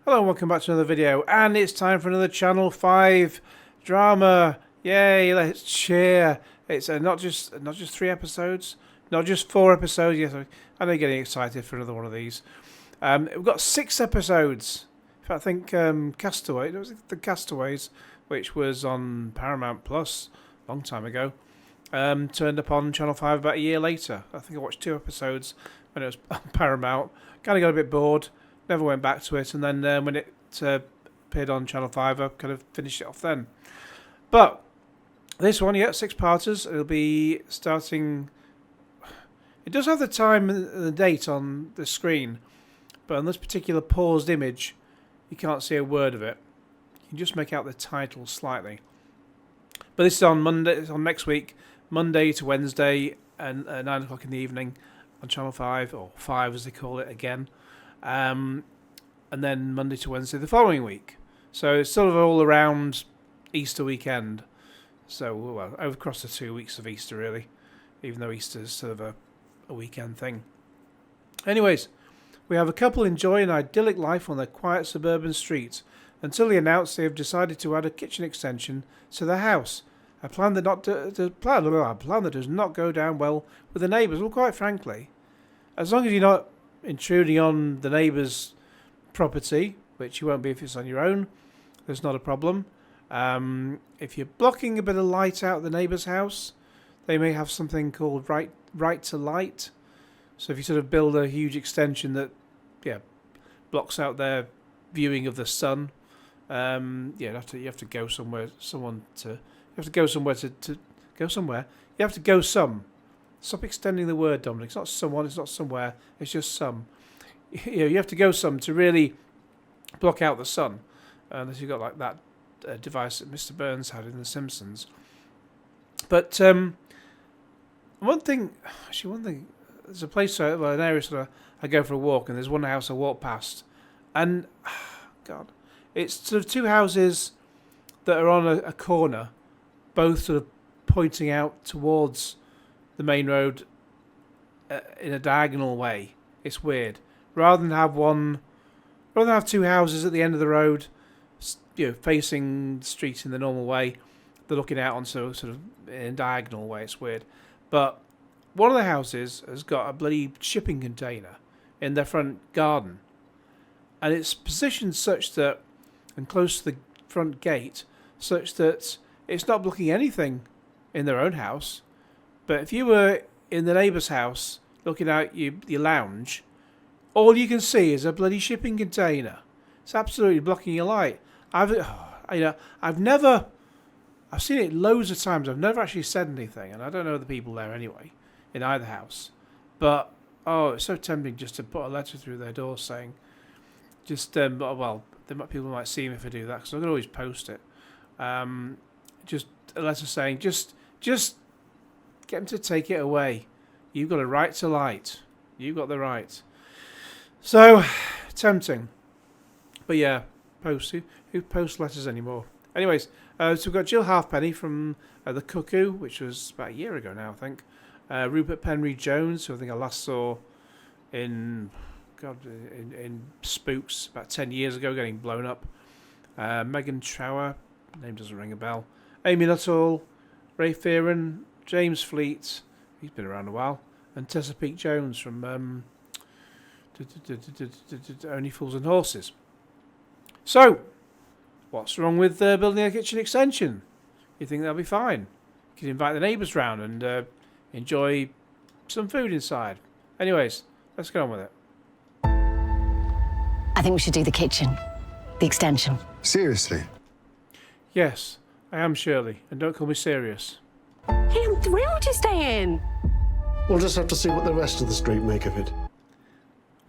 Hello and welcome back to another video, and it's time for another Channel 5 drama. Yay, let's cheer. It's not just 3 episodes, not just 4 episodes. Yes, I know you're getting excited for another one of these. We've got 6 episodes. In fact, I think Castaway, it was the Castaways, which was on Paramount Plus a long time ago, turned up on Channel 5 about a year later. I think I watched 2 episodes when it was on Paramount. Kind of got a bit bored. Never went back to it, and then when it appeared on Channel 5, I kind of finished it off then. But this one, yeah, 6-parters. It'll be starting... It does have the time and the date on the screen, but on this particular paused image, you can't see a word of it. You can just make out the title slightly. But this is on Monday. It's on next week, Monday to Wednesday, and 9 o'clock in the evening on Channel 5, or 5 as they call it again. And then Monday to Wednesday the following week. So it's sort of all around Easter weekend. So, well, across the 2 weeks of Easter, really. Even though Easter is sort of a weekend thing. Anyways, we have a couple enjoying an idyllic life on their quiet suburban street until they announce they have decided to add a kitchen extension to their house. A plan that does not go down well with the neighbours. Well, quite frankly, as long as you're not intruding on the neighbour's property, which you won't be if it's on your own, there's not a problem. If you're blocking a bit of light out the neighbour's house, they may have something called right to light. So if you sort of build a huge extension that blocks out their viewing of the sun, you have to go somewhere. You have to go somewhere to go somewhere. You have to go some. Stop extending the word, Dominic. It's not someone, it's not somewhere, it's just some. You have to go some to really block out the sun. Unless you've got like that device that Mr. Burns had in The Simpsons. But one thing, there's a place, an area sort of, I go for a walk, and there's one house I walk past. And, God, it's sort of 2 houses that are on a corner, both sort of pointing out towards the main road in a diagonal way. It's weird. Rather than have 2 houses at the end of the road, facing the street in the normal way, they're looking out on sort of in a diagonal way. It's weird. But one of the houses has got a bloody shipping container in their front garden, and it's positioned such that, and close to the front gate, such that it's not blocking anything in their own house. But if you were in the neighbour's house looking out your lounge, all you can see is a bloody shipping container. It's absolutely blocking your light. I've seen it loads of times. I've never actually said anything, and I don't know the people there anyway, in either house. But it's so tempting just to put a letter through their door saying, people might see me if I do that, because I can always post it. Just a letter saying, just get them to take it away. You've got a right to light. You've got the right. So, tempting. But yeah, who posts letters anymore? Anyways, so we've got Jill Halfpenny from The Cuckoo, which was about a year ago now, I think. Rupert Penry-Jones, who I think I last saw in Spooks about 10 years ago, getting blown up. Megan Trower, name doesn't ring a bell. Amy Nuttall, Ray Fearon, James Fleet, he's been around a while, and Tessa Peake-Jones from Only Fools and Horses. So, what's wrong with building a kitchen extension? You think that'll be fine? You can invite the neighbours round and enjoy some food inside. Anyways, let's get on with it. I think we should do the kitchen. The extension. Seriously? Yes, I am Shirley, and don't call me serious. Hey, I'm thrilled you're staying. We'll just have to see what the rest of the street make of it.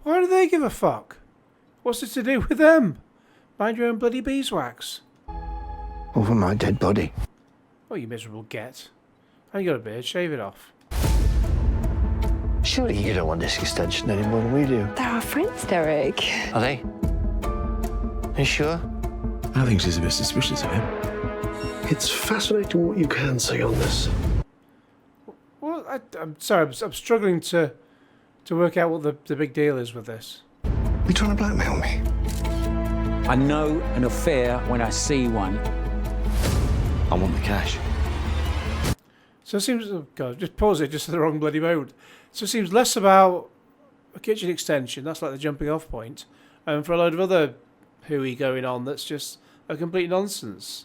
Why do they give a fuck? What's it to do with them? Mind your own bloody beeswax. Over my dead body. Oh, you miserable get. I ain't got a beard, shave it off. Surely you don't want this extension anymore than we do. They're our friends, Derek. Are they? Are you sure? I think she's a bit suspicious of him. It's fascinating what you can say on this. Well, I'm sorry, I'm struggling to work out what the big deal is with this. You trying to blackmail me? I know an affair when I see one. I want the cash. So it seems, oh God, just pause it just at the wrong bloody mode. So it seems less about a kitchen extension, that's like the jumping off point, and for a load of other hooey going on that's just a complete nonsense.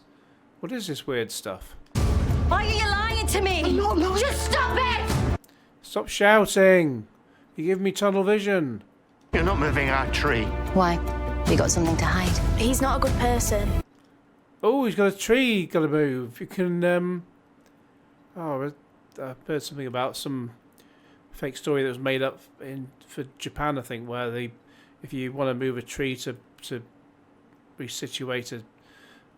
What is this weird stuff? Why are you lying to me? I'm not lying. Just stop it! Stop shouting! You give me tunnel vision. You're not moving our tree. Why? You got something to hide? He's not a good person. Oh, he's got a tree got to move. You can, oh, I heard something about some fake story that was made up for Japan, I think, where if you want to move a tree to resituate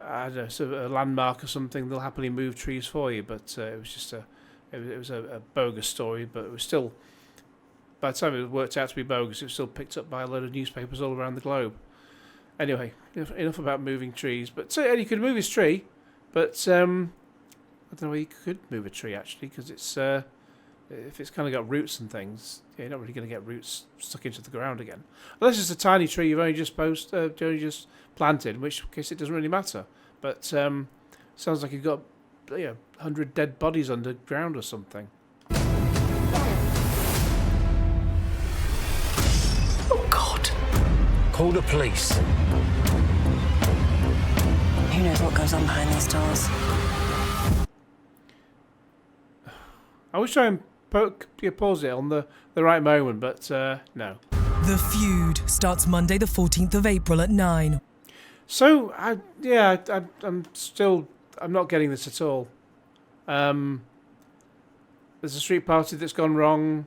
I don't know, sort of a landmark or something, they'll happily move trees for you. But it was just it was a bogus story, but it was still, by the time it worked out to be bogus, it was still picked up by a load of newspapers all around the globe. Anyway, enough about moving trees. But and you could move his tree, but I don't know whether you could move a tree actually, because it's if it's kind of got roots and things, you're not really going to get roots stuck into the ground again. Unless it's a tiny tree you've only just planted, in which case it doesn't really matter. But sounds like you've got 100 dead bodies underground or something. Oh, God. Call the police. Who knows what goes on behind these doors? I was trying to pause it on the right moment, but no. The Feud starts Monday the 14th of April at 9. So, I'm not getting this at all. There's a street party that's gone wrong.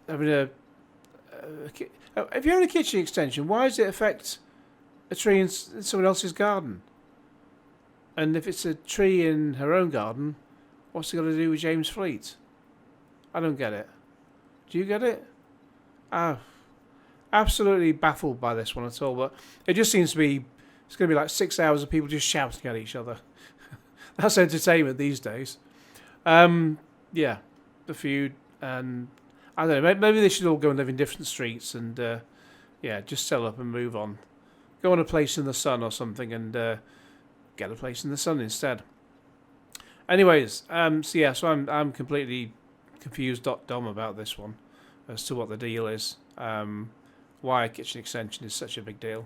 If you own a kitchen extension, why does it affect a tree in someone else's garden? And if it's a tree in her own garden, what's it got to do with James Fleet? I don't get it. Do you get it? Absolutely baffled by this one at all. But it just seems to be, it's going to be like 6 hours of people just shouting at each other. That's entertainment these days. Yeah, the Feud, and I don't know, maybe they should all go and live in different streets and just sell up and move on. Go on a place in the sun or something and get a place in the sun instead. Anyways, so I'm completely confused .dom about this one as to what the deal is. Why a kitchen extension is such a big deal.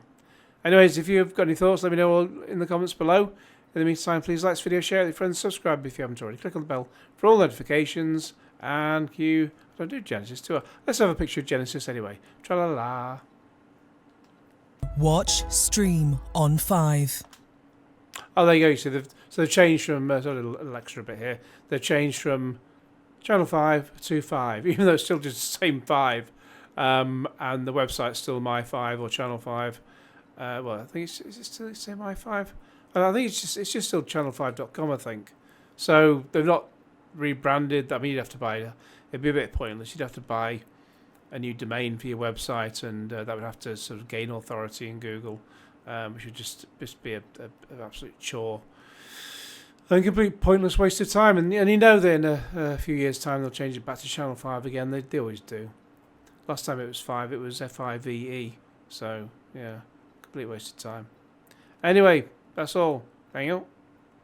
Anyways, if you've got any thoughts, let me know in the comments below. In the meantime, please like this video, share it with your friends, subscribe if you haven't already. Click on the bell for all notifications, and don't do Genesis too. Let's have a picture of Genesis anyway. Tra-la-la. Watch, stream on 5. Oh, there you go. So they've changed from a little extra bit here. They've changed from Channel 5 to 5, even though it's still just the same 5. And the website's still My 5 or Channel 5. Well, I think is it still the same My 5? I think it's just still channel5.com, I think. So they've not rebranded. I mean, you'd have to buy. It'd be a bit pointless. You'd have to buy a new domain for your website, and that would have to sort of gain authority in Google, which would just be an absolute chore. A complete pointless waste of time. And you know that in a few years' time they'll change it back to Channel 5 again. They always do. Last time it was 5, it was FIVE. So, yeah, complete waste of time. Anyway, that's all. Thank you.